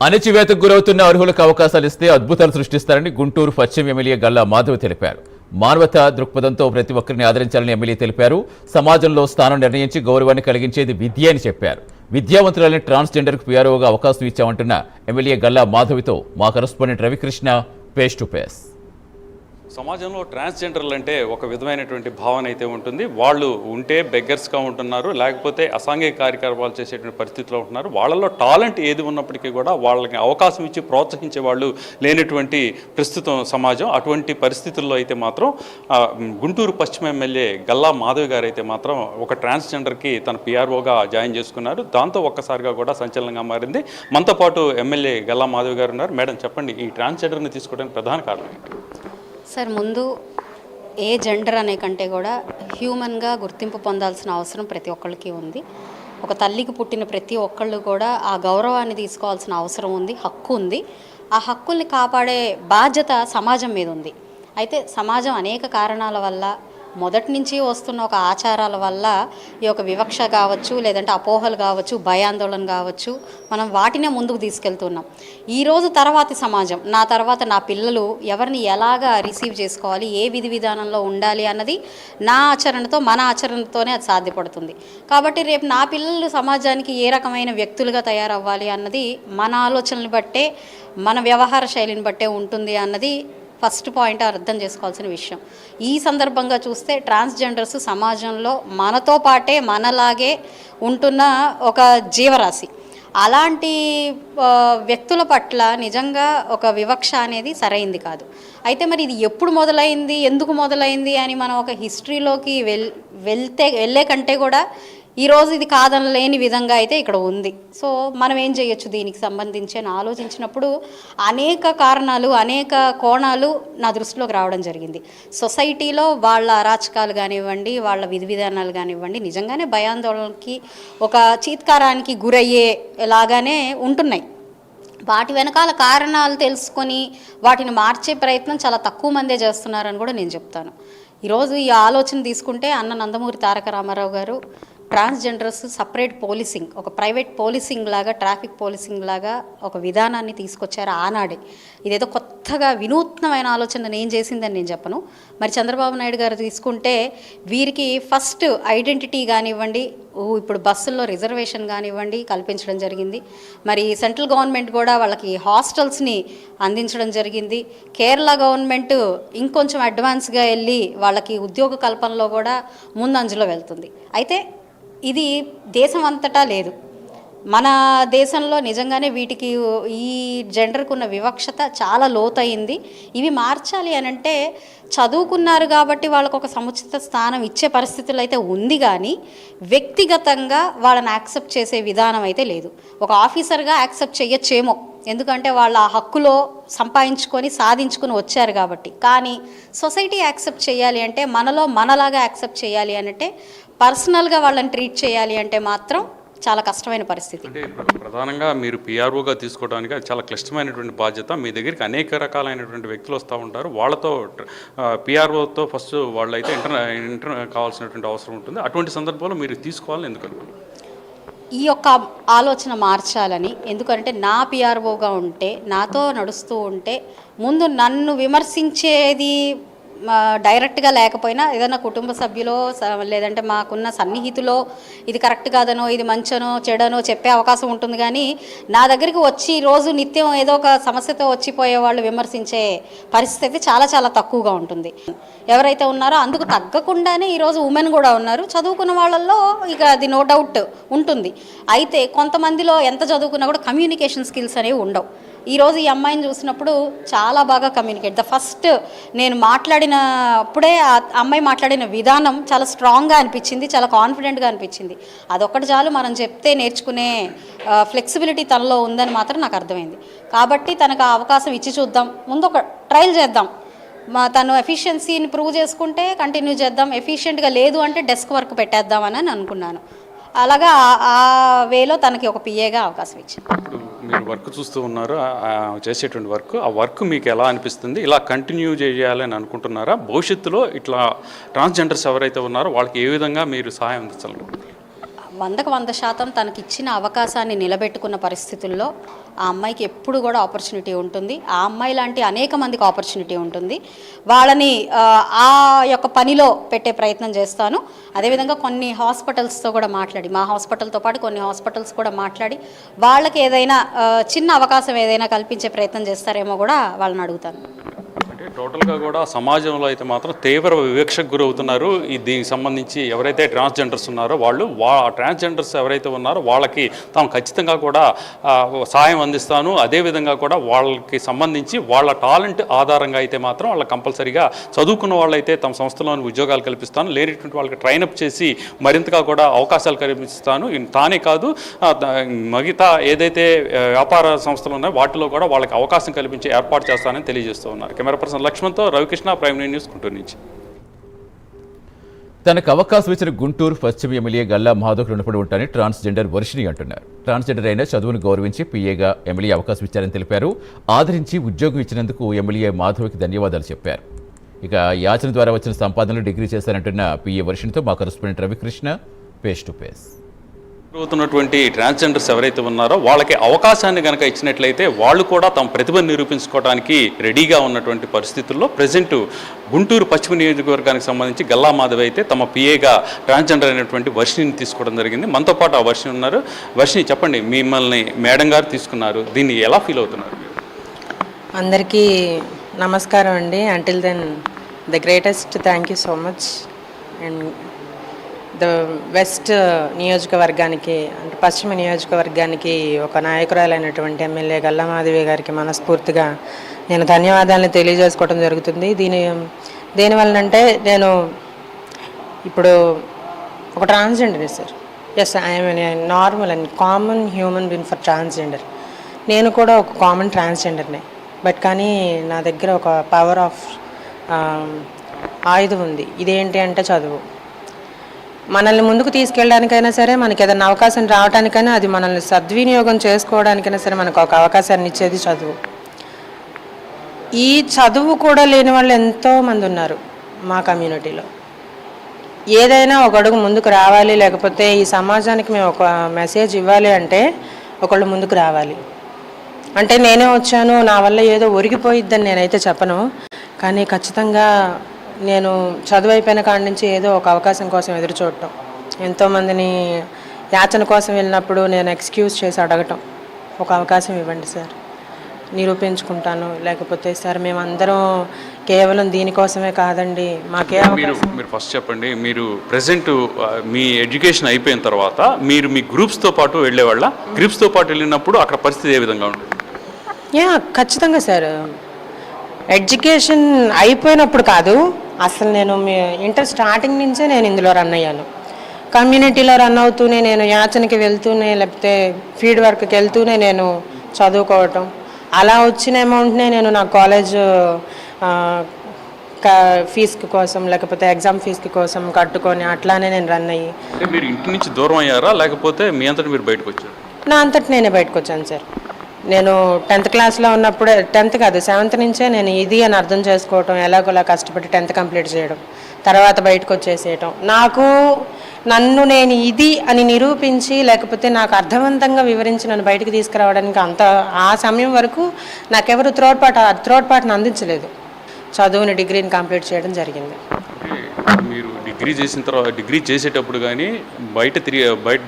అణచివేతకు గురవుతున్న అర్హులకు అవకాశాలు ఇస్తే అద్భుతాలు సృష్టిస్తారని గుంటూరు పశ్చిమ ఎమ్మెల్యే గల్లా మాధవ్ తెలిపారు. మానవతా దృక్పథంతో ప్రతి ఒక్కరిని ఆదరించాలని ఎమ్మెల్యే తెలిపారు. సమాజంలో స్థానం నిర్ణయించి గౌరవాన్ని కలిగించేది విద్య అని చెప్పారు. విద్యావంతులని ట్రాన్స్జెండర్కు పీఆర్ఓగా అవకాశం ఇచ్చామంటున్న ఎమ్మెల్యే గల్లా మాధవ్తో మా correspondent Ravikrishna face to face. సమాజంలో ట్రాన్స్జెండర్లు అంటే ఒక విధమైనటువంటి భావన అయితే ఉంటుంది. వాళ్ళు ఉంటే బెగ్గర్స్గా ఉంటున్నారు, లేకపోతే అసాంఘిక కార్యకలాపాలు చేసేటువంటి పరిస్థితిలో ఉంటున్నారు. వాళ్ళలో టాలెంట్ ఏది ఉన్నప్పటికీ కూడా వాళ్ళకి అవకాశం ఇచ్చి ప్రోత్సహించే వాళ్ళు లేనటువంటి ప్రస్తుతం సమాజం. అటువంటి పరిస్థితుల్లో అయితే మాత్రం గుంటూరు పశ్చిమ ఎమ్మెల్యే గల్లా మాధవ్ గారు అయితే మాత్రం ఒక ట్రాన్స్జెండర్కి తన పిఆర్ఓగా జాయిన్ చేసుకున్నారు. దాంతో ఒక్కసారిగా కూడా సంచలనంగా మారింది. మనతో పాటు ఎమ్మెల్యే గల్లా మాధవ్ గారు ఉన్నారు. మేడం, చెప్పండి, ఈ ట్రాన్స్జెండర్ని తీసుకోవడానికి ప్రధాన కారణం ఏంటి? సార్, ముందు ఏ జెండర్ అనే కంటే కూడా హ్యూమన్గా గుర్తింపు పొందాల్సిన అవసరం ప్రతి ఒక్కళ్ళకి ఉంది. ఒక తల్లికి పుట్టిన ప్రతి ఒక్కళ్ళు కూడా ఆ గౌరవాన్ని తీసుకోవాల్సిన అవసరం ఉంది, హక్కు ఉంది. ఆ హక్కుల్ని కాపాడే బాధ్యత సమాజం మీద ఉంది. అయితే సమాజం అనేక కారణాల వల్ల, మొదటి నుంచి వస్తున్న ఒక ఆచారాల వల్ల ఈ యొక్క వివక్ష కావచ్చు, లేదంటే అపోహలు కావచ్చు, భయాందోళన కావచ్చు, మనం వాటినే ముందుకు తీసుకెళ్తున్నాం. ఈరోజు తర్వాతి సమాజం, నా తర్వాత నా పిల్లలు ఎవరిని ఎలాగా రిసీవ్ చేసుకోవాలి, ఏ విధి విధానంలో ఉండాలి అన్నది నా ఆచరణతో, మన ఆచరణతోనే అది సాధ్యపడుతుంది. కాబట్టి రేపు నా పిల్లలు సమాజానికి ఏ రకమైన వ్యక్తులుగా తయారవ్వాలి అన్నది మన ఆలోచనలు బట్టే, మన వ్యవహార శైలిని బట్టే ఉంటుంది అన్నది ఫస్ట్ పాయింట్ అర్థం చేసుకోవాల్సిన విషయం. ఈ సందర్భంగా చూస్తే ట్రాన్స్జెండర్స్ సమాజంలో మనతో పాటే మనలాగే ఉంటున్న ఒక జీవరాశి. అలాంటి వ్యక్తుల పట్ల నిజంగా ఒక వివక్ష అనేది సరైంది కాదు. అయితే మరి ఇది ఎప్పుడు మొదలైంది, ఎందుకు మొదలైంది అని మనం ఒక హిస్టరీలోకి వెళ్ళే కంటే కూడా ఈరోజు ఇది కాదనలేని విధంగా అయితే ఇక్కడ ఉంది. సో మనం ఏం చేయొచ్చు దీనికి సంబంధించి అని ఆలోచించినప్పుడు అనేక కారణాలు, అనేక కోణాలు నా దృష్టిలోకి రావడం జరిగింది. సొసైటీలో వాళ్ళ అరాచకాలు కానివ్వండి, వాళ్ళ విధి విధానాలు కానివ్వండి, నిజంగానే భయాందోళనకి, ఒక చీత్కారానికి గురయ్యేలాగానే ఉంటున్నాయి. వాటి వెనకాల కారణాలు తెలుసుకొని వాటిని మార్చే ప్రయత్నం చాలా తక్కువ మందే చేస్తున్నారని కూడా నేను చెప్తాను. ఈరోజు ఈ ఆలోచన తీసుకుంటే అన్న నందమూరి తారక రామారావు గారు ట్రాన్స్జెండర్స్ సపరేట్ పోలీసింగ్, ఒక ప్రైవేట్ పోలీసింగ్ లాగా, ట్రాఫిక్ పోలీసింగ్ లాగా ఒక విధానాన్ని తీసుకొచ్చారు ఆనాడే. ఇదేదో కొత్తగా వినూత్నమైన ఆలోచన నేను చేసిందని నేను చెప్పను. మరి చంద్రబాబు నాయుడు గారు తీసుకుంటే వీరికి ఫస్ట్ ఐడెంటిటీ కానివ్వండి, ఇప్పుడు బస్సుల్లో రిజర్వేషన్ కానివ్వండి కల్పించడం జరిగింది. మరి సెంట్రల్ గవర్నమెంట్ కూడా వాళ్ళకి హాస్టల్స్ని అందించడం జరిగింది. కేరళ గవర్నమెంట్ ఇంకొంచెం అడ్వాన్స్గా వెళ్ళి వాళ్ళకి ఉద్యోగ కల్పనలో కూడా ముందంజలో వెళ్తుంది. అయితే ఇది దేశం అంతటా లేదు. మన దేశంలో నిజంగానే వీటికి, ఈ జెండర్కు ఉన్న వివక్షత చాలా లోతయింది. ఇవి మార్చాలి అని అంటే చదువుకున్నారు కాబట్టి వాళ్ళకు ఒక సముచిత స్థానం ఇచ్చే పరిస్థితులు అయితే ఉంది, కానీ వ్యక్తిగతంగా వాళ్ళని యాక్సెప్ట్ చేసే విధానం అయితే లేదు. ఒక ఆఫీసర్గా యాక్సెప్ట్ చేయొచ్చేమో, ఎందుకంటే వాళ్ళ ఆ హక్కులో సంపాదించుకొని సాధించుకొని వచ్చారు కాబట్టి. కానీ సొసైటీ యాక్సెప్ట్ చేయాలి అంటే, మనలో మనలాగా యాక్సెప్ట్ చేయాలి అంటే, పర్సనల్గా వాళ్ళని ట్రీట్ చేయాలి అంటే మాత్రం చాలా కష్టమైన పరిస్థితి. అంటే ప్రధానంగా మీరు పిఆర్ఓగా తీసుకోవడానికి చాలా క్లిష్టమైనటువంటి బాధ్యత. మీ దగ్గరికి అనేక రకాలైనటువంటి వ్యక్తులు వస్తూ ఉంటారు. వాళ్ళతో పిఆర్ఓతో ఫస్ట్ వాళ్ళు అయితే ఇంటర్ కావాల్సినటువంటి అవసరం ఉంటుంది. అటువంటి సందర్భంలో మీరు తీసుకోవాలని ఎందుకనుకుంటున్నారు? ఈ యొక్క ఆలోచన మార్చాలని. ఎందుకంటే నా పిఆర్ఓగా ఉంటే, నాతో నడుస్తూ ఉంటే, ముందు నన్ను విమర్శించేది డైరెక్ట్గా లేకపోయినా ఏదైనా కుటుంబ సభ్యులో, లేదంటే మాకున్న సన్నిహితులో ఇది కరెక్ట్ కాదనో, ఇది మంచనో చెడనో చెప్పే అవకాశం ఉంటుంది. కానీ నా దగ్గరికి వచ్చి రోజు నిత్యం ఏదో ఒక సమస్యతో వచ్చిపోయే వాళ్ళు విమర్శించే పరిస్థితి చాలా చాలా తక్కువగా ఉంటుంది. ఎవరైతే ఉన్నారో అందుకు తగ్గకుండానే ఈరోజు ఉమెన్ కూడా ఉన్నారు. చదువుకున్న వాళ్ళల్లో ఇక అది నో డౌట్ ఉంటుంది. అయితే కొంతమందిలో ఎంత చదువుకున్నా కూడా కమ్యూనికేషన్ స్కిల్స్ అనేవి ఉండవు. ఈరోజు ఈ అమ్మాయిని చూసినప్పుడు చాలా బాగా కమ్యూనికేట్, ఫస్ట్ నేను మాట్లాడినప్పుడే ఆ అమ్మాయి మాట్లాడిన విధానం చాలా స్ట్రాంగ్గా అనిపించింది, చాలా కాన్ఫిడెంట్గా అనిపించింది. అదొక్కటి చాలు, మనం చెప్తే నేర్చుకునే ఫ్లెక్సిబిలిటీ తనలో ఉందని మాత్రం నాకు అర్థమైంది. కాబట్టి తనకు ఆ అవకాశం ఇచ్చి చూద్దాం, ముందు ఒక ట్రయల్ చేద్దాం. తను ఎఫిషియన్సీని ప్రూవ్ చేసుకుంటే కంటిన్యూ చేద్దాం, ఎఫిషియెంట్గా లేదు అంటే డెస్క్ వర్క్ పెట్టేద్దామని అనుకున్నాను. అలాగా ఆ వేలో తనకి ఒక పిఏగా అవకాశం ఇచ్చింది. మీరు వర్క్ చూస్తూ ఉన్నారు, చేసేటువంటి వర్క్, ఆ వర్క్ మీకు ఎలా అనిపిస్తుంది? ఇలా కంటిన్యూ చేయాలని అనుకుంటున్నారా? భవిష్యత్తులో ఇట్లా ట్రాన్స్జెండర్స్ ఎవరైతే ఉన్నారో వాళ్ళకి ఏ విధంగా మీరు సహాయం అందించాలనుకుంటున్నారు? 100% తనకిచ్చిన అవకాశాన్ని నిలబెట్టుకున్న పరిస్థితుల్లో ఆ అమ్మాయికి ఎప్పుడు కూడా ఆపర్చునిటీ ఉంటుంది. ఆ అమ్మాయి లాంటి అనేక మందికి ఆపర్చునిటీ ఉంటుంది. వాళ్ళని ఆ యొక్క పనిలో పెట్టే ప్రయత్నం చేస్తాను. అదేవిధంగా కొన్ని హాస్పిటల్స్తో కూడా మాట్లాడి, మా హాస్పిటల్తో పాటు కొన్ని హాస్పిటల్స్ కూడా మాట్లాడి వాళ్ళకి ఏదైనా చిన్న అవకాశం ఏదైనా కల్పించే ప్రయత్నం చేస్తారేమో కూడా వాళ్ళని అడుగుతాను. అంటే టోటల్గా కూడా సమాజంలో అయితే మాత్రం తీవ్ర వివక్షకు గురవుతున్నారు. దీనికి సంబంధించి ఎవరైతే ట్రాన్స్జెండర్స్ ఉన్నారో వాళ్ళు ట్రాన్స్జెండర్స్ ఎవరైతే ఉన్నారో వాళ్ళకి తాము ఖచ్చితంగా కూడా సహాయం అందిస్తాను. అదేవిధంగా కూడా వాళ్ళకి సంబంధించి వాళ్ళ టాలెంట్ ఆధారంగా అయితే మాత్రం వాళ్ళకి కంపల్సరీగా చదువుకున్న వాళ్ళైతే తమ సంస్థలోని ఉద్యోగాలు కల్పిస్తాను, లేనటువంటి వాళ్ళకి ట్రైనప్ చేసి మరింతగా కూడా అవకాశాలు కల్పిస్తాను. తానే కాదు మిగతా ఏదైతే వ్యాపార సంస్థలు ఉన్నాయో వాటిలో కూడా వాళ్ళకి అవకాశం కల్పించి ఏర్పాటు చేస్తానని తెలియజేస్తూ ఉన్నారు. కెమెరా పర్సన్ లక్ష్మణ్తో రవికృష్ణ, ప్రైమ్ న్యూస్, గుంటూరు నుంచి. తనకు అవకాశం ఇచ్చిన గుంటూరు పశ్చిమ ఎమ్మెల్యే గల్లా మాధవ్ రుణపడి ఉంటానని ట్రాన్స్జెండర్ వర్షిని అంటున్నారు. ట్రాన్స్జెండర్ అయిన చదువును గౌరవించి పీఏగా ఎమ్మెల్యే అవకాశం ఇచ్చారని తెలిపారు. ఆదరించి ఉద్యోగం ఇచ్చినందుకు ఎమ్మెల్యే మాధవ్కి ధన్యవాదాలు చెప్పారు. ఇక యాచన ద్వారా వచ్చిన సంపాదనలు డిగ్రీ చేశారంటున్న పీఏ వర్షినితో మా correspondent Ravikrishna face to face. అవుతున్నటువంటి ట్రాన్స్జెండర్స్ ఎవరైతే ఉన్నారో వాళ్ళకి అవకాశాన్ని కనుక ఇచ్చినట్లయితే వాళ్ళు కూడా తమ ప్రతిభను నిరూపించుకోవడానికి రెడీగా ఉన్నటువంటి పరిస్థితుల్లో ప్రజెంట్ గుంటూరు పశ్చిమ నియోజకవర్గానికి సంబంధించి గల్లా మాధవ్ అయితే తమ పిఏగా ట్రాన్స్జెండర్ అయినటువంటి వర్షిని తీసుకోవడం జరిగింది. మనతో పాటు ఆ వర్షిని ఉన్నారు. వర్షిని, చెప్పండి, మిమ్మల్ని మేడం గారు తీసుకున్నారు, దీన్ని ఎలా ఫీల్ అవుతున్నారు? అందరికీ నమస్కారం అండి. Until then the greatest thank you so much. And the west నియోజకవర్గానికి అంటే పశ్చిమ నియోజకవర్గానికి ఒక నాయకురాలైనటువంటి ఎమ్మెల్యే గల్లా మాధవి గారికి మనస్ఫూర్తిగా నేను ధన్యవాదాలను తెలియజేసుకోవడం జరుగుతుంది. దేనివల్లనంటే నేను ఇప్పుడు ఒక transgender sir. Yes, I'm normal and common human being for transgender. నేను కూడా ఒక కామన్ ట్రాన్స్జెండర్నే. బట్ కానీ నా దగ్గర ఒక పవర్ ఆఫ్ ఆయుధం ఉంది. ఇదేంటి అంటే చదువు. మనల్ని ముందుకు తీసుకెళ్ళడానికైనా సరే, మనకి ఏదైనా అవకాశం రావడానికైనా, అది మనల్ని సద్వినియోగం చేసుకోవడానికైనా సరే మనకు ఒక అవకాశాన్ని ఇచ్చేది చదువు. ఈ చదువు కూడా లేని వాళ్ళు ఎంతోమంది ఉన్నారు మా కమ్యూనిటీలో. ఏదైనా ఒక అడుగు ముందుకు రావాలి, లేకపోతే ఈ సమాజానికి మేము ఒక మెసేజ్ ఇవ్వాలి అంటే ఒకళ్ళు ముందుకు రావాలి. అంటే నేనే వచ్చాను, నా వల్ల ఏదో ఒరిగిపోయిద్దని నేనైతే చెప్పను. కానీ ఖచ్చితంగా నేను చదువు అయిపోయిన కాడి నుంచి ఏదో ఒక అవకాశం కోసం ఎదురు చూడటం, ఎంతోమందిని యాచన కోసం వెళ్ళినప్పుడు నేను ఎక్స్క్యూజ్ చేసి అడగటం, ఒక అవకాశం ఇవ్వండి సార్, నిరూపించుకుంటాను, లేకపోతే సార్ మేమందరం కేవలం దీనికోసమే కాదండి, మాకే మీరు ఫస్ట్ చెప్పండి. మీరు ప్రెసెంట్ మీ ఎడ్యుకేషన్ అయిపోయిన తర్వాత మీరు మీ గ్రూప్స్తో పాటు వెళ్ళేవాళ్ళ? గ్రూప్స్తో పాటు వెళ్ళినప్పుడు అక్కడ పరిస్థితి ఏ విధంగా ఉంటుంది? ఖచ్చితంగా సార్. ఎడ్యుకేషన్ అయిపోయినప్పుడు కాదు, అసలు నేను ఇంటర్ స్టార్టింగ్ నుంచే నేను ఇందులో రన్ అయ్యాను. కమ్యూనిటీలో రన్ అవుతూనే, నేను యాచనకి వెళ్తూనే, లేకపోతే ఫీల్డ్ వర్క్కి వెళ్తూనే నేను చదువుకోవటం, అలా వచ్చిన అమౌంట్నే నేను నా కాలేజ్ ఫీజు కోసం, లేకపోతే ఎగ్జామ్ ఫీజు కోసం కట్టుకొని అట్లానే నేను రన్ అయ్యి. మీరు ఇంటి నుంచి దూరం అయ్యారా, లేకపోతే మీ అంతటి మీరు బయటకు వచ్చారు? నా అంతటి నేనే బయటకు వచ్చాను సార్. నేను 10th క్లాస్లో ఉన్నప్పుడే, 10th కాదు 7th నుంచే నేను ఇది అని అర్థం చేసుకోవటం, ఎలాగోలా కష్టపడి 10th కంప్లీట్ చేయడం, తర్వాత బయటకు వచ్చేసేయటం. నన్ను నేను ఇది అని నిరూపించి, లేకపోతే నాకు అర్థవంతంగా వివరించి నన్ను బయటకు తీసుకురావడానికి ఆ సమయం వరకు నాకెవరు త్రోడ్పాటును అందించలేదు. చదువుని, డిగ్రీని కంప్లీట్ చేయడం జరిగింది. మీరు డిగ్రీ చేసేటప్పుడు కానీ బయట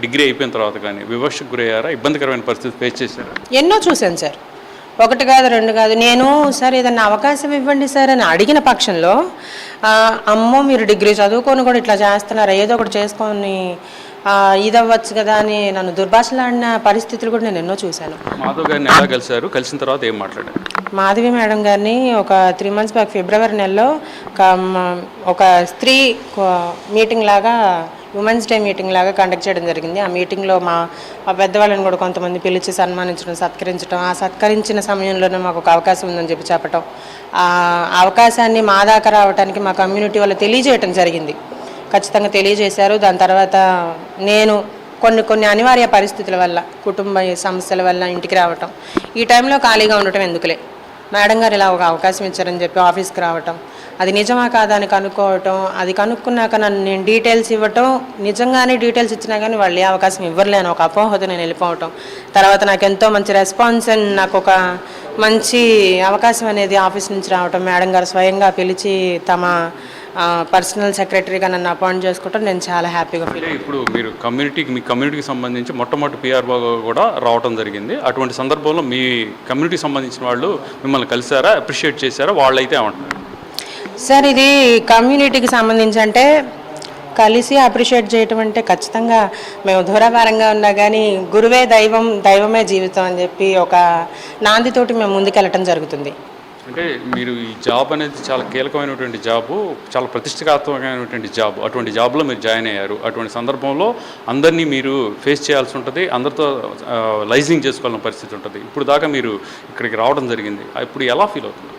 డిగ్రీ అయిపోయిన తర్వాత కానీ వివక్షకు గురయ్యారా? ఇబ్బందికరమైన పరిస్థితి ఫేస్ చేశారా? ఎన్నో చూశాను సార్. 1 కాదు 2 కాదు. నేను సార్ ఏదన్నా అవకాశం ఇవ్వండి సార్ అని అడిగిన పక్షంలో, అమ్మో మీరు డిగ్రీ చదువుకొని కూడా ఇట్లా చేస్తున్నారా, ఏదో ఒకటి చేసుకొని ఇది అవ్వచ్చు కదా అని నన్ను దుర్భాషలాడిన పరిస్థితులు కూడా నేను ఎన్నో చూశాను. మాధవ్ గారిని ఎలా కలిశారు? కలిసిన తర్వాత ఏం మాట్లాడారు? మాధవి మేడం గారిని ఒక 3 months బ్యాక్ ఫిబ్రవరి నెలలో ఒక స్త్రీ మీటింగ్ లాగా, ఉమెన్స్ డే మీటింగ్ లాగా కండక్ట్ చేయడం జరిగింది. ఆ మీటింగ్లో మా పెద్దవాళ్ళని కూడా కొంతమంది పిలిచి సన్మానించడం, సత్కరించడం, ఆ సత్కరించిన సమయంలోనే మాకు ఒక అవకాశం ఉందని చెప్పడం, ఆ అవకాశాన్ని మా దాకా రావడానికి మా కమ్యూనిటీ వాళ్ళు తెలియజేయటం జరిగింది. ఖచ్చితంగా తెలియజేశారు. దాని తర్వాత నేను కొన్ని అనివార్య పరిస్థితుల వల్ల, కుటుంబ సమస్యల వల్ల ఇంటికి రావటం, ఈ టైంలో ఖాళీగా ఉండటం ఎందుకులే, మేడం గారు ఇలా ఒక అవకాశం ఇచ్చారని చెప్పి ఆఫీస్కి రావటం, అది నిజమా కాదా అని కనుక్కోవటం, అది కనుక్కున్నాక నేను డీటెయిల్స్ ఇవ్వటం, నిజంగానే డీటెయిల్స్ ఇచ్చినా కానీ వాళ్ళు ఏ అవకాశం ఇవ్వలేను ఒక అపోహతో నేను వెళ్ళిపోవటం. తర్వాత నాకు ఎంతో మంచి రెస్పాన్స్ అండ్ నాకు ఒక మంచి అవకాశం అనేది ఆఫీస్ నుంచి రావటం, మేడం గారు స్వయంగా పిలిచి తమ పర్సనల్ సెక్రటరీగా నన్ను అపాయింట్ చేసుకోవటం నేను చాలా హ్యాపీగా ఫీల్. అంటే ఇప్పుడు మీరు మీ కమ్యూనిటీకి సంబంధించి మొట్టమొదటి పిఆర్ఓ కూడా రావడం జరిగింది. అటువంటి సందర్భంలో మీ కమ్యూనిటీకి సంబంధించిన వాళ్ళు మిమ్మల్ని కలిసారా, అప్రిషియేట్ చేశారా, వాళ్ళైతే ఏమంటారు? సార్ ఇది కమ్యూనిటీకి సంబంధించి అంటే కలిసి అప్రిషియేట్ చేయటం అంటే ఖచ్చితంగా మేము దూరభారంగా ఉన్నా కానీ గురువే దైవం, దైవమే జీవితం అని చెప్పి ఒక నాందితోటి మేము ముందుకెళ్ళటం జరుగుతుంది. అంటే మీరు ఈ జాబ్ అనేది చాలా కీలకమైనటువంటి జాబు, చాలా ప్రతిష్టాత్మకమైనటువంటి జాబ్. అటువంటి జాబ్లో మీరు జాయిన్ అయ్యారు. అటువంటి సందర్భంలో అందరినీ మీరు ఫేస్ చేయాల్సి ఉంటుంది, అందరితో లైజింగ్ చేసుకోవాల్సిన పరిస్థితి ఉంటుంది. ఇప్పుడు దాకా మీరు ఇక్కడికి రావడం జరిగింది, ఇప్పుడు ఎలా ఫీల్ అవుతుంది?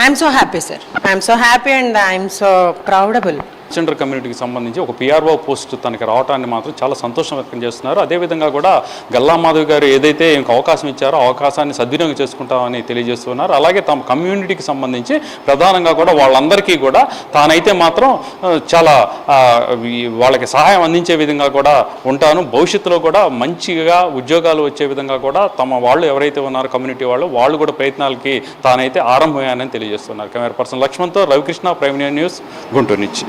I'm so happy sir, I'm so happy and I'm so proudable. Gender కమ్యూనిటీకి సంబంధించి ఒక పిఆర్ఓ పోస్ట్ తనకి రావటాన్ని మాత్రం చాలా సంతోషం వ్యక్తం చేస్తున్నారు. అదేవిధంగా కూడా గల్లా మాధవ్ గారు ఏదైతే ఇంక అవకాశం ఇచ్చారో అవకాశాన్ని సద్వినియోగం చేసుకుంటామని తెలియజేస్తున్నారు. అలాగే తమ కమ్యూనిటీకి సంబంధించి ప్రధానంగా కూడా వాళ్ళందరికీ కూడా తానైతే మాత్రం చాలా వాళ్ళకి సహాయం అందించే విధంగా కూడా ఉంటాను, భవిష్యత్తులో కూడా మంచిగా ఉద్యోగాలు వచ్చే విధంగా కూడా తమ వాళ్ళు ఎవరైతే ఉన్నారో కమ్యూనిటీ వాళ్ళు కూడా ప్రయత్నాలకి తానైతే ఆరంభమయ్యానని తెలియజేస్తున్నారు. కెమెరా పర్సన్ లక్ష్మణ్తో రవికృష్ణ, ప్రైమ్ న్యూస్, గుంటూరు నుంచి.